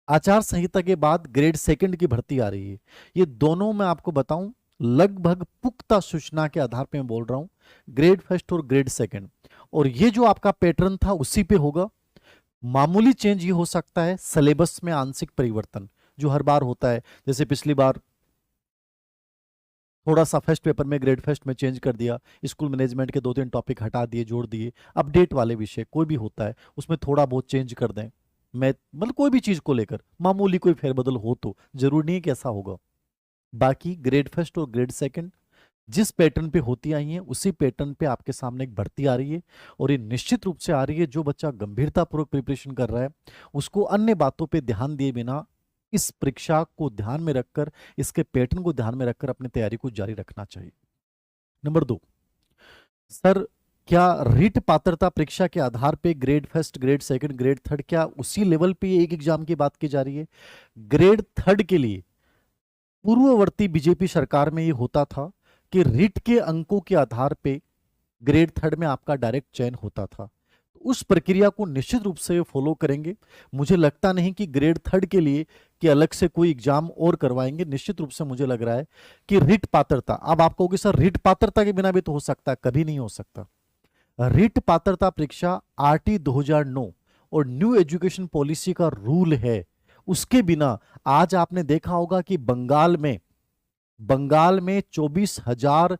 आचार संहिता के बाद ग्रेड सेकंड की भर्ती आ रही है। ये दोनों मैं आपको बताऊं, लगभग पुख्ता सूचना के आधार पे मैं बोल रहा हूं, ग्रेड फर्स्ट और ग्रेड सेकंड। और ये जो आपका पैटर्न था उसी पे होगा। मामूली चेंज ये हो सकता है सिलेबस में आंशिक परिवर्तन, जो हर बार होता है। जैसे पिछली बार थोड़ा सा फर्स्ट पेपर में ग्रेड फर्स्ट में चेंज कर दिया, स्कूल मैनेजमेंट के दो तीन टॉपिक हटा दिए, जोड़ दिए। अपडेट वाले विषय कोई भी होता है उसमें थोड़ा बहुत चेंज कर दें। मैं मतलब कोई भी चीज को लेकर मामूली कोई फेरबदल हो तो जरूरी नहीं कि ऐसा होगा। बाकी ग्रेड फर्स्ट और ग्रेड सेकंड जिस पैटर्न पे होती आई हैं उसी पैटर्न पे आपके सामने एक भर्ती आ रही है। और ये निश्चित रूप से आ रही है। जो बच्चा गंभीरतापूर्वक प्रिपरेशन कर रहा है उसको अन्य बातों पे ध्यान दिए बिना इस परीक्षा को ध्यान में रखकर, इसके पैटर्न को ध्यान में रखकर अपनी तैयारी को जारी रखना चाहिए। नंबर 2, सर क्या रीट पात्रता परीक्षा के आधार पे grade first, grade second, grade third, क्या उसी लेवल पे एक एग्जाम की बात की जा रही है? ग्रेड थर्ड के लिए पूर्ववर्ती बीजेपी सरकार में ये होता था कि रीट के अंकों के आधार पे ग्रेड थर्ड में आपका डायरेक्ट चयन होता था। तो उस प्रक्रिया को निश्चित रूप से फॉलो करेंगे। मुझे लगता नहीं कि ग्रेड थर्ड के लिए कि अलग से कोई एग्जाम और करवाएंगे। निश्चित रूप से मुझे लग रहा है कि रीट पात्रता, अब आप कहोगे सर रीट पात्रता के बिना भी तो हो सकता है, कभी नहीं हो सकता। रीट पात्रता परीक्षा आरटी 2009 और न्यू एजुकेशन पॉलिसी का रूल है। उसके बिना आज आपने देखा होगा कि बंगाल में 24,000,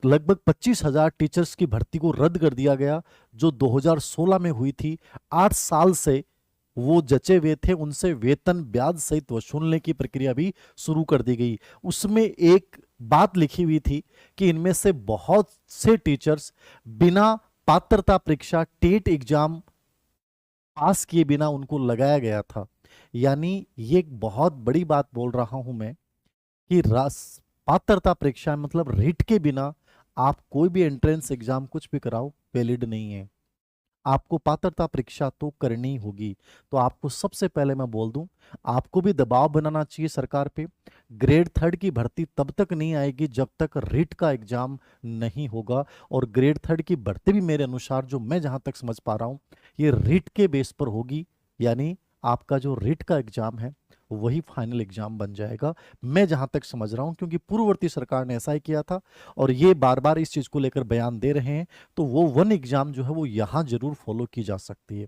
लगभग 25,000 टीचर्स की भर्ती को रद्द कर दिया गया, जो 2016 में हुई थी। 8 साल से वो जचे हुए थे, उनसे वेतन ब्याज सहित वसूलने की प्रक्रिया भी शुरू कर दी गई। उसमें एक बात लिखी हुई थी कि इनमें से बहुत से टीचर्स बिना पात्रता परीक्षा टेट एग्जाम पास किए बिना उनको लगाया गया था। यानी ये एक बहुत बड़ी बात बोल रहा हूं मैं कि पात्रता परीक्षा मतलब रीट के बिना आप कोई भी एंट्रेंस एग्जाम कुछ भी कराओ वैलिड नहीं है। आपको पात्रता परीक्षा तो करनी होगी। तो आपको सबसे पहले मैं बोल दूं, आपको भी दबाव बनाना चाहिए सरकार पे। ग्रेड थर्ड की भर्ती तब तक नहीं आएगी जब तक रीट का एग्जाम नहीं होगा। और ग्रेड थर्ड की भर्ती भी मेरे अनुसार, जो मैं जहां तक समझ पा रहा हूं, ये रीट के बेस पर होगी। यानी आपका जो रीट का एग्जाम है वही फाइनल एग्जाम बन जाएगा, मैं जहां तक समझ रहा हूं, क्योंकि पूर्ववर्ती सरकार ने ऐसा ही किया था। और ये बार बार इस चीज को लेकर बयान दे रहे हैं। तो वो वन एग्जाम जो है वो यहां जरूर फॉलो की जा सकती है।